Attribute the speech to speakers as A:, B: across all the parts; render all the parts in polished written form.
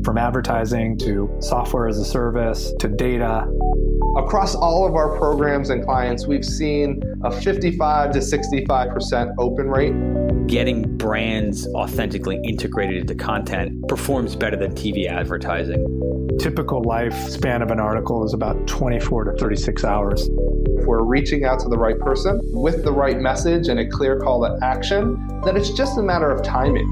A: From advertising to software as a service to data.
B: Across all of our programs and clients, we've seen a 55 to 65% open rate.
C: Getting brands authentically integrated into content performs better than TV advertising.
A: Typical lifespan of an article is about 24 to 36 hours.
B: If we're reaching out to the right person with the right message and a clear call to action, then it's just a matter of timing.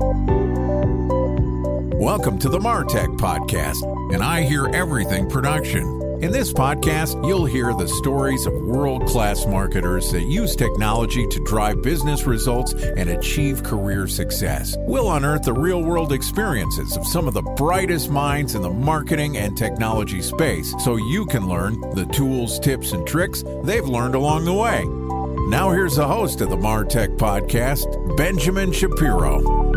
D: Welcome to the Martech Podcast, and I Hear Everything production. In this podcast, you'll hear the stories of world-class marketers that use technology to drive business results and achieve career success. We'll unearth the real-world experiences of some of the brightest minds in the marketing and technology space so you can learn the tools, tips, and tricks they've learned along the way. Now here's the host of the Martech Podcast, Benjamin Shapiro.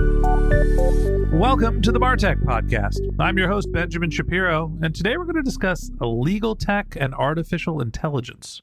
E: Welcome to the Martech Podcast. I'm your host, Benjamin Shapiro, and today we're going to discuss legal tech and artificial intelligence.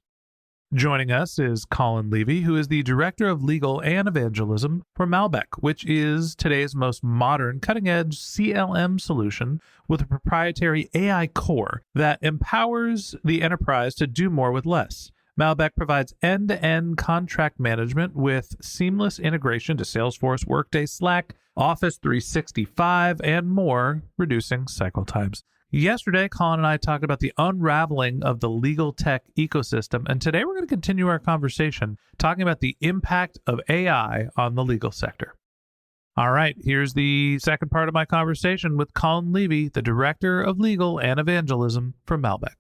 E: Joining us is Colin Levy, who is the Director of Legal and Evangelism for Malbec, which is today's most modern, cutting-edge CLM solution with a proprietary AI core that empowers the enterprise to do more with less. Malbec provides end-to-end contract management with seamless integration to Salesforce, Workday, Slack, Office 365, and more, reducing cycle times. Yesterday, Colin and I talked about the unraveling of the legal tech ecosystem, and today we're going to continue our conversation talking about the impact of AI on the legal sector. All right, here's the second part of my conversation with Colin Levy, the Director of Legal and Evangelism for Malbec.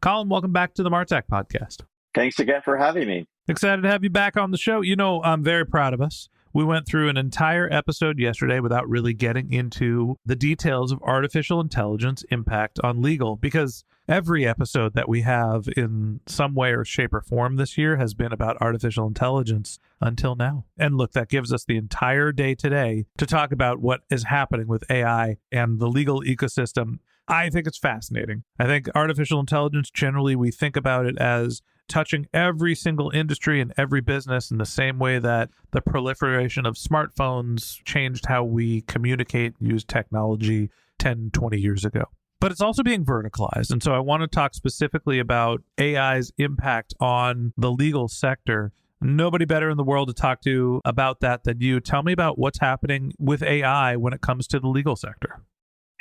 E: Colin, welcome back to the Martech Podcast.
F: Thanks again for having me.
E: Excited to have you back on the show. You know, I'm very proud of us. We went through an entire episode yesterday without really getting into the details of artificial intelligence impact on legal, because every episode that we have in some way or shape or form this year has been about artificial intelligence until now. And look, that gives us the entire day today to talk about what is happening with AI and the legal ecosystem. I think it's fascinating. I think artificial intelligence, generally, we think about it as touching every single industry and every business in the same way that the proliferation of smartphones changed how we communicate and use technology 10, 20 years ago. But it's also being verticalized. And so I want to talk specifically about AI's impact on the legal sector. Nobody better in the world to talk to about that than you. Tell me about what's happening with AI when it comes to the legal sector.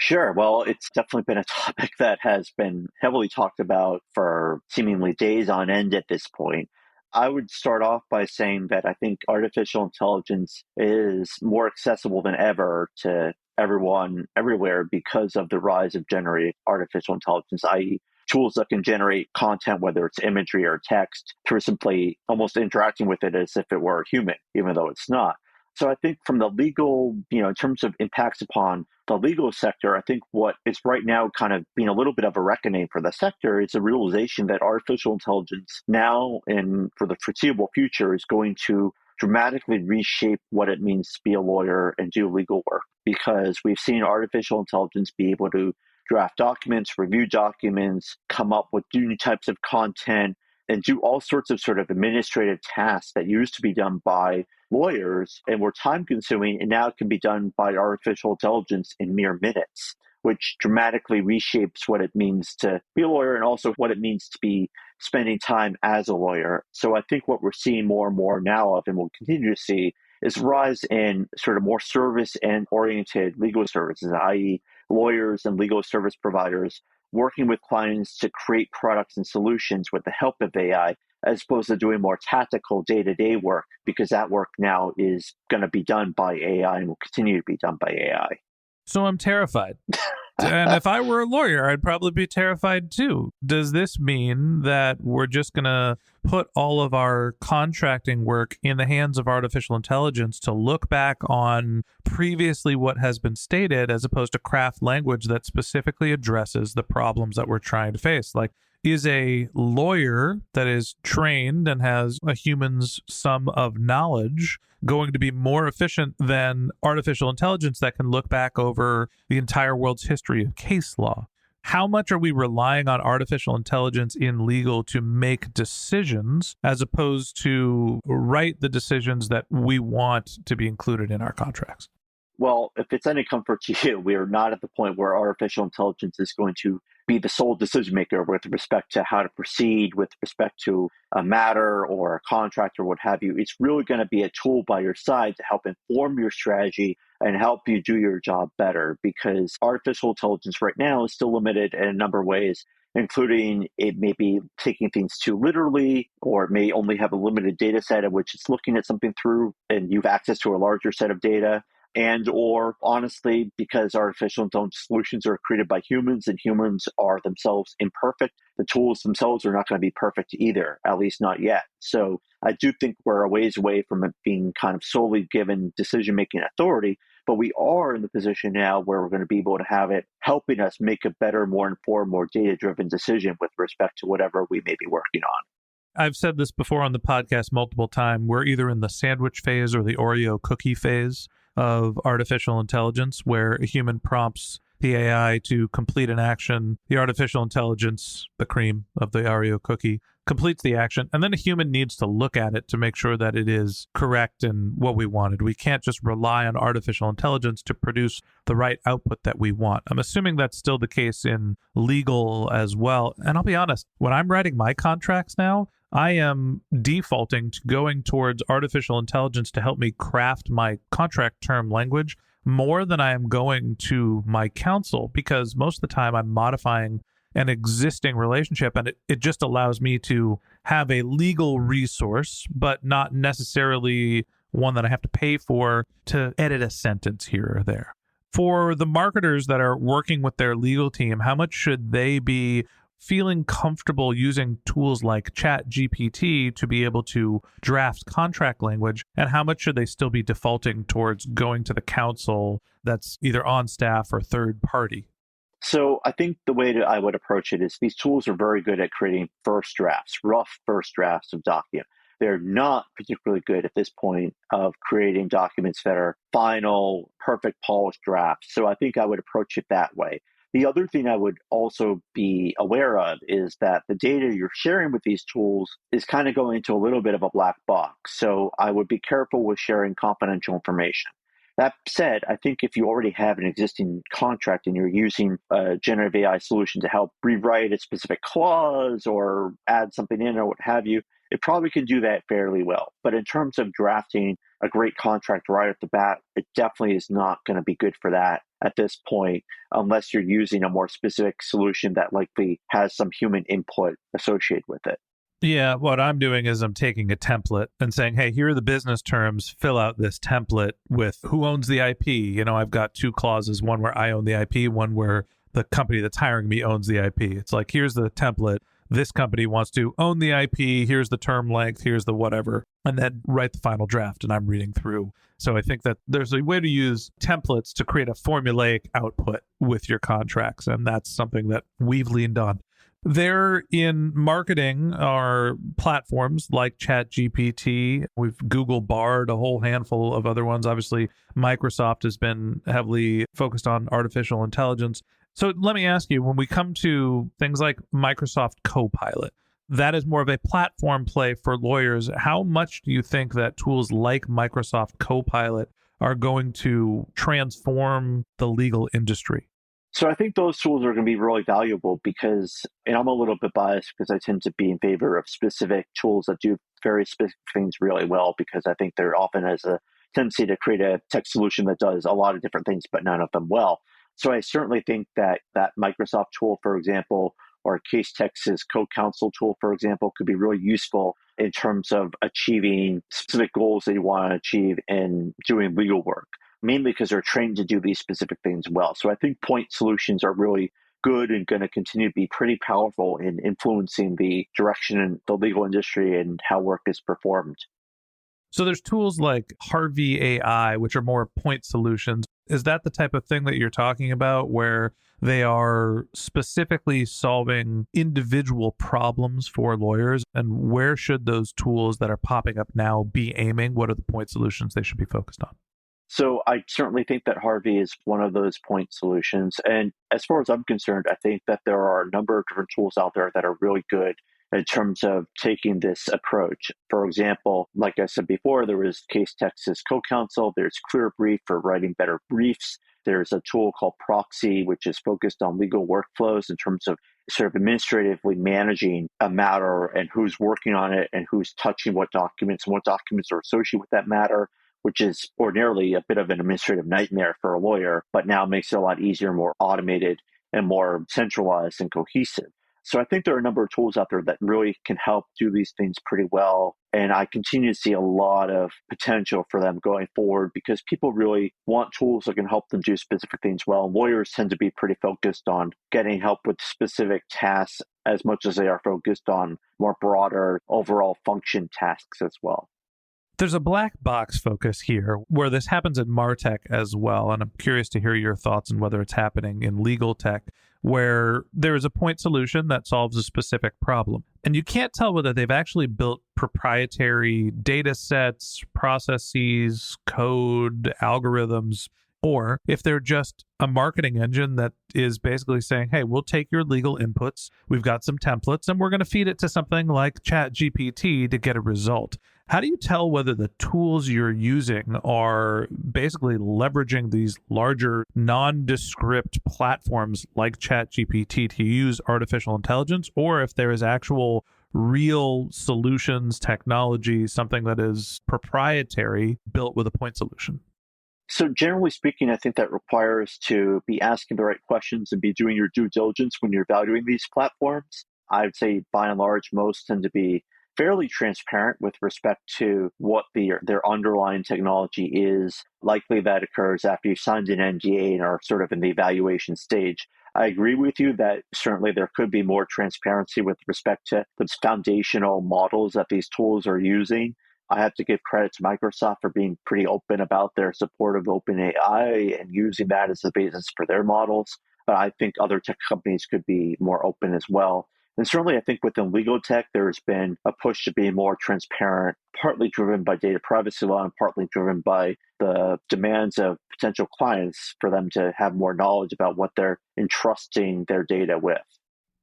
F: Sure. Well, it's definitely been a topic that has been heavily talked about for seemingly days on end at this point. I would start off by saying that I think artificial intelligence is more accessible than ever to everyone, everywhere, because of the rise of generative artificial intelligence, i.e., tools that can generate content, whether it's imagery or text, through simply almost interacting with it as if it were a human, even though it's not. So I think from the legal, in terms of impacts upon the legal sector, I think what is right now kind of being a little bit of a reckoning for the sector is the realization that artificial intelligence now and for the foreseeable future is going to dramatically reshape what it means to be a lawyer and do legal work, because we've seen artificial intelligence be able to draft documents, review documents, come up with new types of content, and do all sorts of sort of administrative tasks that used to be done by lawyers and were time consuming, and now can be done by artificial intelligence in mere minutes, which dramatically reshapes what it means to be a lawyer and also what it means to be spending time as a lawyer. So I think what we're seeing more and more now of, and we'll continue to see, is rise in sort of more service and oriented legal services, i.e. lawyers and legal service providers working with clients to create products and solutions with the help of AI, as opposed to doing more tactical day-to-day work, because that work now is going to be done by AI and will continue to be done by AI.
E: So I'm terrified. And if I were a lawyer, I'd probably be terrified too. Does this mean that we're just going to put all of our contracting work in the hands of artificial intelligence to look back on previously what has been stated, as opposed to craft language that specifically addresses the problems that we're trying to face? Like, is a lawyer that is trained and has a human's sum of knowledge going to be more efficient than artificial intelligence that can look back over the entire world's history of case law? How much are we relying on artificial intelligence in legal to make decisions as opposed to write the decisions that we want to be included in our contracts?
F: Well, if it's any comfort to you, we are not at the point where artificial intelligence is going to be the sole decision maker with respect to how to proceed, with respect to a matter or a contract or what have you. It's really going to be a tool by your side to help inform your strategy and help you do your job better, because artificial intelligence right now is still limited in a number of ways, including it may be taking things too literally, or it may only have a limited data set at which it's looking at something through and you've access to a larger set of data. And or honestly, because artificial intelligence solutions are created by humans and humans are themselves imperfect, the tools themselves are not going to be perfect either, at least not yet. So I do think we're a ways away from it being kind of solely given decision-making authority, but we are in the position now where we're going to be able to have it helping us make a better, more informed, more data-driven decision with respect to whatever we may be working on.
E: I've said this before on the podcast multiple times. We're either in the sandwich phase or the Oreo cookie phase of artificial intelligence, where a human prompts the AI to complete an action. The artificial intelligence, the cream of the Oreo cookie, completes the action, and then a human needs to look at it to make sure that it is correct and what we wanted. We can't just rely on artificial intelligence to produce the right output that we want. I'm assuming that's still the case in legal as well. And I'll be honest, when I'm writing my contracts now, I am defaulting to going towards artificial intelligence to help me craft my contract term language more than I am going to my counsel, because most of the time I'm modifying an existing relationship, and it just allows me to have a legal resource, but not necessarily one that I have to pay for to edit a sentence here or there. For the marketers that are working with their legal team, how much should they be feeling comfortable using tools like ChatGPT to be able to draft contract language, and how much should they still be defaulting towards going to the counsel that's either on staff or third party?
F: So I think the way that I would approach it is these tools are very good at creating first drafts, rough first drafts of documents. They're not particularly good at this point of creating documents that are final, perfect, polished drafts. So I think I would approach it that way. The other thing I would also be aware of is that the data you're sharing with these tools is kind of going into a little bit of a black box. So I would be careful with sharing confidential information. That said, I think if you already have an existing contract and you're using a generative AI solution to help rewrite a specific clause or add something in or what have you, it probably can do that fairly well. But in terms of drafting a great contract right off the bat, it definitely is not going to be good for that at this point, unless you're using a more specific solution that likely has some human input associated with it.
E: Yeah, what I'm doing is I'm taking a template and saying, hey, here are the business terms, fill out this template with who owns the IP. You know, I've got two clauses, one where I own the IP, one where the company that's hiring me owns the IP. It's like, here's the template. This company wants to own the IP. Here's the term length. Here's the whatever. And then write the final draft, and I'm reading through. So I think that there's a way to use templates to create a formulaic output with your contracts. And that's something that we've leaned on. There in marketing are platforms like ChatGPT. We've Google Bard, a whole handful of other ones. Obviously, Microsoft has been heavily focused on artificial intelligence. So let me ask you, when we come to things like Microsoft Copilot, that is more of a platform play for lawyers. How much do you think that tools like Microsoft Copilot are going to transform the legal industry?
F: So I think those tools are going to be really valuable because, and I'm a little bit biased because I tend to be in favor of specific tools that do very specific things really well, because I think there often has a tendency to create a tech solution that does a lot of different things, but none of them well. So I certainly think that that Microsoft tool, for example, or Casetext's CoCounsel tool, for example, could be really useful in terms of achieving specific goals that you want to achieve in doing legal work, mainly because they're trained to do these specific things well. So I think point solutions are really good and going to continue to be pretty powerful in influencing the direction in the legal industry and how work is performed.
E: So there's tools like Harvey AI, which are more point solutions. Is that the type of thing that you're talking about, where they are specifically solving individual problems for lawyers? And where should those tools that are popping up now be aiming? What are the point solutions they should be focused on?
F: So I certainly think that Harvey is one of those point solutions. And as far as I'm concerned, I think that there are a number of different tools out there that are really good in terms of taking this approach. For example, like I said before, there was Case Texas CoCounsel, there's ClearBrief for writing better briefs. There's a tool called Proxy, which is focused on legal workflows in terms of sort of administratively managing a matter and who's working on it and who's touching what documents and what documents are associated with that matter, which is ordinarily a bit of an administrative nightmare for a lawyer, but now makes it a lot easier, more automated, and more centralized and cohesive. So I think there are a number of tools out there that really can help do these things pretty well. And I continue to see a lot of potential for them going forward because people really want tools that can help them do specific things well. Lawyers tend to be pretty focused on getting help with specific tasks as much as they are focused on more broader overall function tasks as well.
E: There's a black box focus here where this happens in MarTech as well. And I'm curious to hear your thoughts on whether it's happening in legal tech, where there is a point solution that solves a specific problem. And you can't tell whether they've actually built proprietary data sets, processes, code, algorithms, or if they're just a marketing engine that is basically saying, hey, we'll take your legal inputs, we've got some templates, and we're going to feed it to something like ChatGPT to get a result. How do you tell whether the tools you're using are basically leveraging these larger nondescript platforms like ChatGPT to use artificial intelligence, or if there is actual real solutions, technology, something that is proprietary built with a point solution?
F: So generally speaking, I think that requires to be asking the right questions and be doing your due diligence when you're evaluating these platforms. I'd say by and large, most tend to be fairly transparent with respect to what their underlying technology is. Likely that occurs after you've signed an NDA and are sort of in the evaluation stage. I agree with you that certainly there could be more transparency with respect to the foundational models that these tools are using. I have to give credit to Microsoft for being pretty open about their support of OpenAI and using that as the basis for their models. But I think other tech companies could be more open as well. And certainly, I think within legal tech, there's been a push to be more transparent, partly driven by data privacy law and partly driven by the demands of potential clients for them to have more knowledge about what they're entrusting their data with.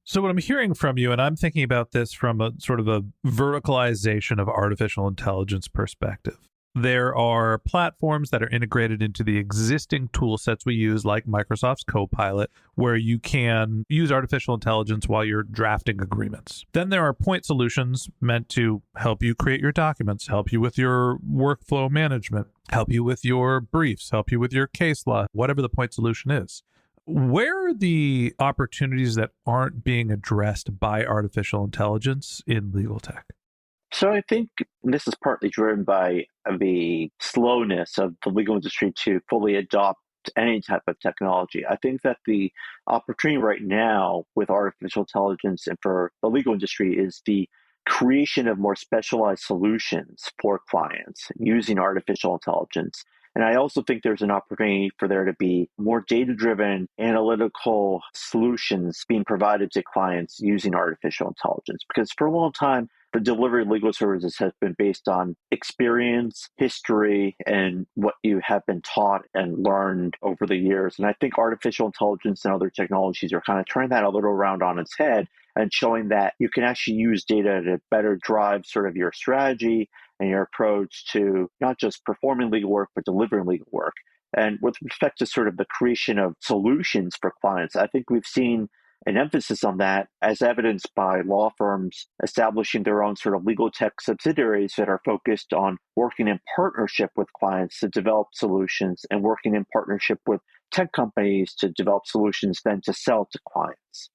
E: So what I'm hearing from you, and I'm thinking about this from a sort of a verticalization of artificial intelligence perspective. There are platforms that are integrated into the existing tool sets we use, like Microsoft's Copilot, where you can use artificial intelligence while you're drafting agreements. Then there are point solutions meant to help you create your documents, help you with your workflow management, help you with your briefs, help you with your case law, whatever the point solution is. Where are the opportunities that aren't being addressed by artificial intelligence in legal tech?
F: So I think this is partly driven by the slowness of the legal industry to fully adopt any type of technology. I think that the opportunity right now with artificial intelligence and for the legal industry is the creation of more specialized solutions for clients using artificial intelligence. And I also think there's an opportunity for there to be more data-driven analytical solutions being provided to clients using artificial intelligence. Because for a long time, the delivery of legal services has been based on experience, history, and what you have been taught and learned over the years. And I think artificial intelligence and other technologies are kind of turning that a little around on its head and showing that you can actually use data to better drive sort of your strategy and your approach to not just performing legal work, but delivering legal work. And with respect to sort of the creation of solutions for clients, I think we've seen an emphasis on that as evidenced by law firms establishing their own sort of legal tech subsidiaries that are focused on working in partnership with clients to develop solutions and working in partnership with tech companies to develop solutions then to sell to clients.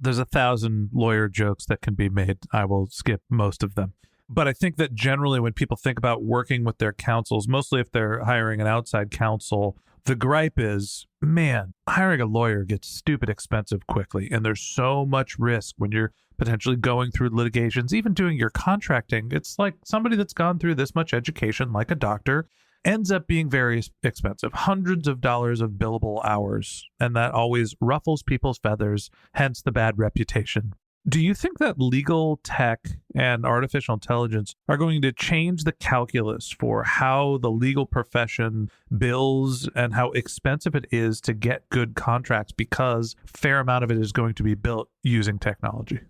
E: There's 1,000 lawyer jokes that can be made. I will skip most of them. But I think that generally when people think about working with their counsels, mostly if they're hiring an outside counsel, the gripe is, man, hiring a lawyer gets stupid expensive quickly. And there's so much risk when you're potentially going through litigations, even doing your contracting. It's like somebody that's gone through this much education, like a doctor, ends up being very expensive, hundreds of dollars of billable hours. And that always ruffles people's feathers, hence the bad reputation. Do you think that legal tech and artificial intelligence are going to change the calculus for how the legal profession bills and how expensive it is to get good contracts because a fair amount of it is going to be built using technology?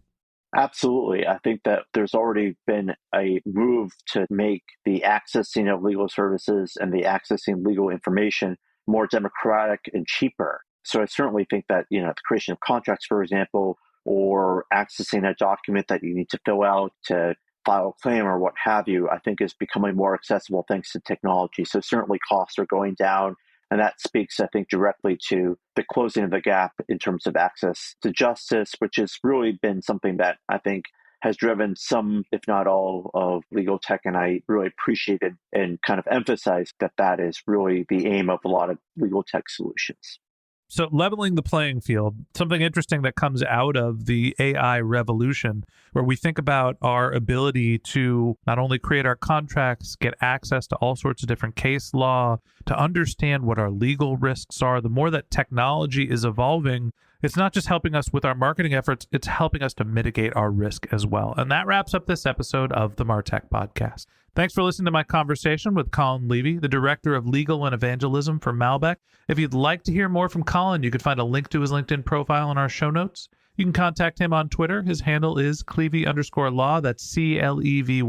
F: Absolutely. I think that there's already been a move to make the accessing of legal services and the accessing legal information more democratic and cheaper. So I certainly think that, the creation of contracts, for example, or accessing a document that you need to fill out to file a claim or what have you, I think is becoming more accessible thanks to technology. So certainly costs are going down. And that speaks, I think, directly to the closing of the gap in terms of access to justice, which has really been something that I think has driven some, if not all, of legal tech. And I really appreciated and kind of emphasized that that is really the aim of a lot of legal tech solutions.
E: So leveling the playing field, something interesting that comes out of the AI revolution, where we think about our ability to not only create our contracts, get access to all sorts of different case law, to understand what our legal risks are. The more that technology is evolving, it's not just helping us with our marketing efforts, it's helping us to mitigate our risk as well. And that wraps up this episode of the MarTech Podcast. Thanks for listening to my conversation with Colin Levy, the Director of Legal and Evangelism for Malbec. If you'd like to hear more from Colin, you can find a link to his LinkedIn profile in our show notes. You can contact him on Twitter. His handle is Clevy_law. That's CLEVY_LAW.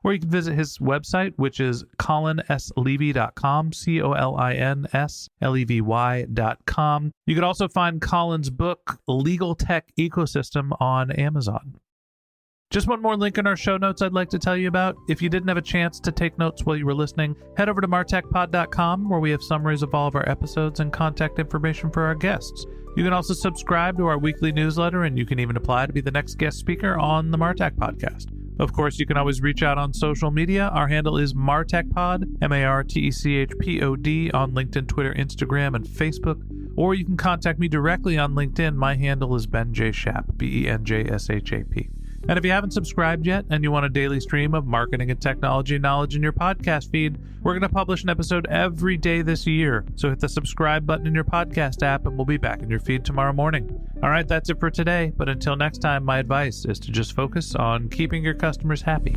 E: Or you can visit his website, which is colinslevy.com, COLINSLEVY.com. You can also find Colin's book, Legal Tech Ecosystem, on Amazon. Just one more link in our show notes I'd like to tell you about. If you didn't have a chance to take notes while you were listening, head over to martechpod.com, where we have summaries of all of our episodes and contact information for our guests. You can also subscribe to our weekly newsletter, and you can even apply to be the next guest speaker on the MarTech Podcast. Of course, you can always reach out on social media. Our handle is MarTechPod, MarTechPod, on LinkedIn, Twitter, Instagram, and Facebook. Or you can contact me directly on LinkedIn. My handle is Ben J. Shap, BenJShap. And if you haven't subscribed yet and you want a daily stream of marketing and technology knowledge in your podcast feed, we're going to publish an episode every day this year. So hit the subscribe button in your podcast app and we'll be back in your feed tomorrow morning. All right, that's it for today. But until next time, my advice is to just focus on keeping your customers happy.